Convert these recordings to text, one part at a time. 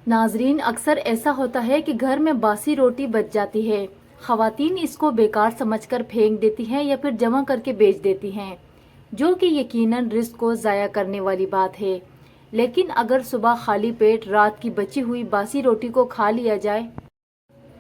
ناظرین، اکثر ایسا ہوتا ہے کہ گھر میں باسی روٹی بچ جاتی ہے۔ خواتین اس کو بیکار سمجھ کر پھینک دیتی ہیں یا پھر جمع کر کے بیچ دیتی ہیں، جو کہ یقیناً رزق کو ضائع کرنے والی بات ہے۔ لیکن اگر صبح خالی پیٹ رات کی بچی ہوئی باسی روٹی کو کھا لیا جائے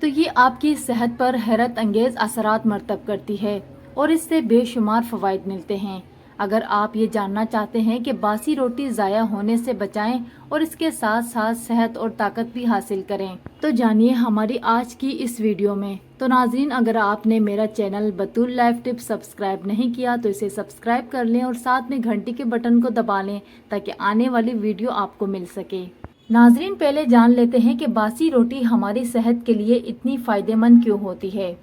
تو یہ آپ کی صحت پر حیرت انگیز اثرات مرتب کرتی ہے اور اس سے بے شمار فوائد ملتے ہیں۔ اگر آپ یہ جاننا چاہتے ہیں کہ باسی روٹی ضائع ہونے سے بچائیں اور اس کے ساتھ ساتھ صحت اور طاقت بھی حاصل کریں تو جانیے ہماری آج کی اس ویڈیو میں۔ تو ناظرین، اگر آپ نے میرا چینل بطول لائف ٹپ سبسکرائب نہیں کیا تو اسے سبسکرائب کر لیں اور ساتھ میں گھنٹی کے بٹن کو دبا لیں تاکہ آنے والی ویڈیو آپ کو مل سکے۔ ناظرین، پہلے جان لیتے ہیں کہ باسی روٹی ہماری صحت کے لیے اتنی فائدہ مند کیوں ہوتی ہے۔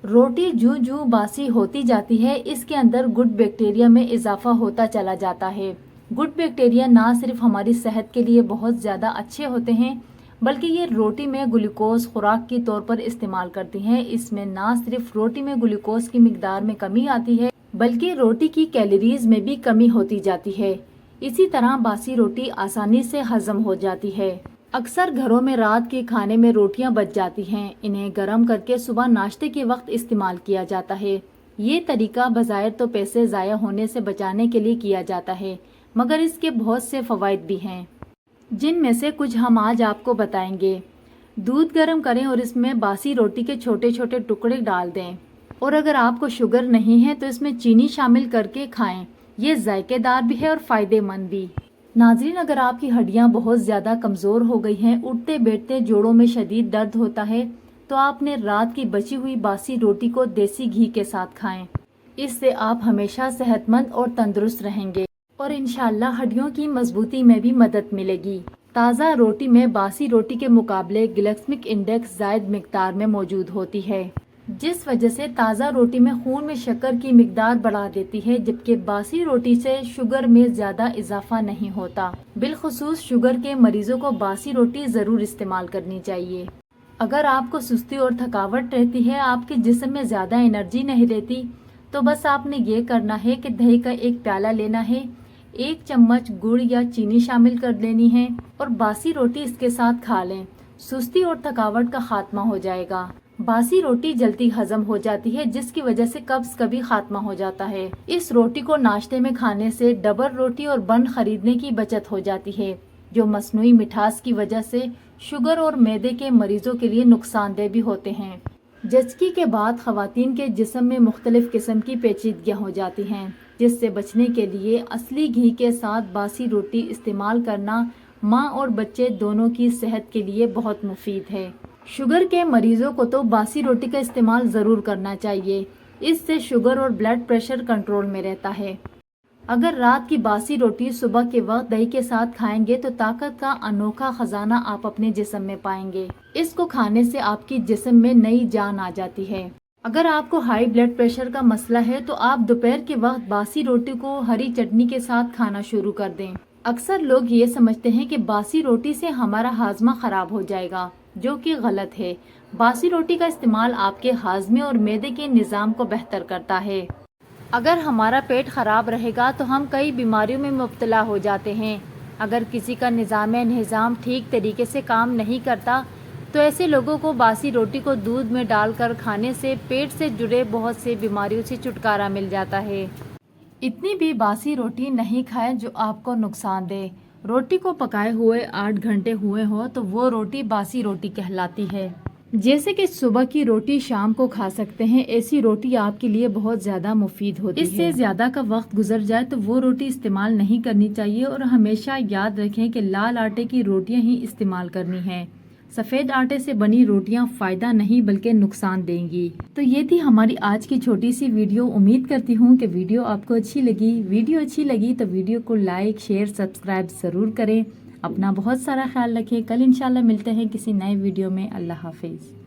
روٹی جو باسی ہوتی جاتی ہے اس کے اندر گڈ بیکٹیریا میں اضافہ ہوتا چلا جاتا ہے۔ گڈ بیکٹیریا نہ صرف ہماری صحت کے لیے بہت زیادہ اچھے ہوتے ہیں بلکہ یہ روٹی میں گلوکوز خوراک کے طور پر استعمال کرتی ہیں۔ اس میں نہ صرف روٹی میں گلوکوز کی مقدار میں کمی آتی ہے بلکہ روٹی کی کیلوریز میں بھی کمی ہوتی جاتی ہے۔ اسی طرح باسی روٹی آسانی سے ہضم ہو جاتی ہے۔ اکثر گھروں میں رات کے کھانے میں روٹیاں بچ جاتی ہیں، انہیں گرم کر کے صبح ناشتے کے وقت استعمال کیا جاتا ہے۔ یہ طریقہ بظاہر تو پیسے ضائع ہونے سے بچانے کے لیے کیا جاتا ہے، مگر اس کے بہت سے فوائد بھی ہیں جن میں سے کچھ ہم آج آپ کو بتائیں گے۔ دودھ گرم کریں اور اس میں باسی روٹی کے چھوٹے چھوٹے ٹکڑے ڈال دیں، اور اگر آپ کو شوگر نہیں ہے تو اس میں چینی شامل کر کے کھائیں۔ یہ ذائقے دار بھی ہے اور فائدہ مند بھی۔ ناظرین، اگر آپ کی ہڈیاں بہت زیادہ کمزور ہو گئی ہیں، اٹھتے بیٹھتے جوڑوں میں شدید درد ہوتا ہے تو آپ نے رات کی بچی ہوئی باسی روٹی کو دیسی گھی کے ساتھ کھائیں۔ اس سے آپ ہمیشہ صحت مند اور تندرست رہیں گے اور انشاءاللہ ہڈیوں کی مضبوطی میں بھی مدد ملے گی۔ تازہ روٹی میں باسی روٹی کے مقابلے گلائسیمک انڈیکس زائد مقدار میں موجود ہوتی ہے، جس وجہ سے تازہ روٹی میں خون میں شکر کی مقدار بڑھا دیتی ہے، جبکہ باسی روٹی سے شوگر میں زیادہ اضافہ نہیں ہوتا۔ بالخصوص شوگر کے مریضوں کو باسی روٹی ضرور استعمال کرنی چاہیے۔ اگر آپ کو سستی اور تھکاوٹ رہتی ہے، آپ کے جسم میں زیادہ انرجی نہیں رہتی، تو بس آپ نے یہ کرنا ہے کہ دہی کا ایک پیالہ لینا ہے، 1 چمچ گڑ یا چینی شامل کر لینی ہے اور باسی روٹی اس کے ساتھ کھا لیں۔ سستی اور تھکاوٹ کا خاتمہ ہو جائے گا۔ باسی روٹی جلدی ہضم ہو جاتی ہے جس کی وجہ سے قبض کا بھی خاتمہ ہو جاتا ہے۔ اس روٹی کو ناشتے میں کھانے سے ڈبل روٹی اور بن خریدنے کی بچت ہو جاتی ہے، جو مصنوعی مٹھاس کی وجہ سے شوگر اور معدے کے مریضوں کے لیے نقصان دہ بھی ہوتے ہیں۔ زچگی کے بعد خواتین کے جسم میں مختلف قسم کی پیچیدگیاں ہو جاتی ہیں، جس سے بچنے کے لیے اصلی گھی کے ساتھ باسی روٹی استعمال کرنا ماں اور بچے دونوں کی صحت کے لیے بہت مفید ہے۔ شوگر کے مریضوں کو تو باسی روٹی کا استعمال ضرور کرنا چاہیے، اس سے شوگر اور بلڈ پریشر کنٹرول میں رہتا ہے۔ اگر رات کی باسی روٹی صبح کے وقت دہی کے ساتھ کھائیں گے تو طاقت کا انوکھا خزانہ آپ اپنے جسم میں پائیں گے۔ اس کو کھانے سے آپ کی جسم میں نئی جان آ جاتی ہے۔ اگر آپ کو ہائی بلڈ پریشر کا مسئلہ ہے تو آپ دوپہر کے وقت باسی روٹی کو ہری چٹنی کے ساتھ کھانا شروع کر دیں۔ اکثر لوگ یہ سمجھتے ہیں کہ باسی روٹی سے ہمارا ہاضمہ خراب ہو جائے گا، جو کہ غلط ہے۔ باسی روٹی کا استعمال آپ کے ہاضمے اور معدے کے نظام کو بہتر کرتا ہے۔ اگر ہمارا پیٹ خراب رہے گا تو ہم کئی بیماریوں میں مبتلا ہو جاتے ہیں۔ اگر کسی کا نظام ٹھیک طریقے سے کام نہیں کرتا تو ایسے لوگوں کو باسی روٹی کو دودھ میں ڈال کر کھانے سے پیٹ سے جڑے بہت سے بیماریوں سے چھٹکارا مل جاتا ہے۔ اتنی بھی باسی روٹی نہیں کھائیں جو آپ کو نقصان دے۔ روٹی کو پکائے ہوئے 8 گھنٹے ہوئے ہو تو وہ روٹی باسی روٹی کہلاتی ہے۔ جیسے کہ صبح کی روٹی شام کو کھا سکتے ہیں، ایسی روٹی آپ کے لیے بہت زیادہ مفید ہوتی ہے۔ اس سے زیادہ کا وقت گزر جائے تو وہ روٹی استعمال نہیں کرنی چاہیے، اور ہمیشہ یاد رکھیں کہ لال آٹے کی روٹیاں ہی استعمال کرنی ہیں۔ سفید آٹے سے بنی روٹیاں فائدہ نہیں بلکہ نقصان دیں گی۔ تو یہ تھی ہماری آج کی چھوٹی سی ویڈیو۔ امید کرتی ہوں کہ ویڈیو آپ کو اچھی لگی۔ ویڈیو اچھی لگی تو ویڈیو کو لائک، شیئر، سبسکرائب ضرور کریں۔ اپنا بہت سارا خیال رکھیں۔ کل انشاءاللہ ملتے ہیں کسی نئے ویڈیو میں۔ اللہ حافظ۔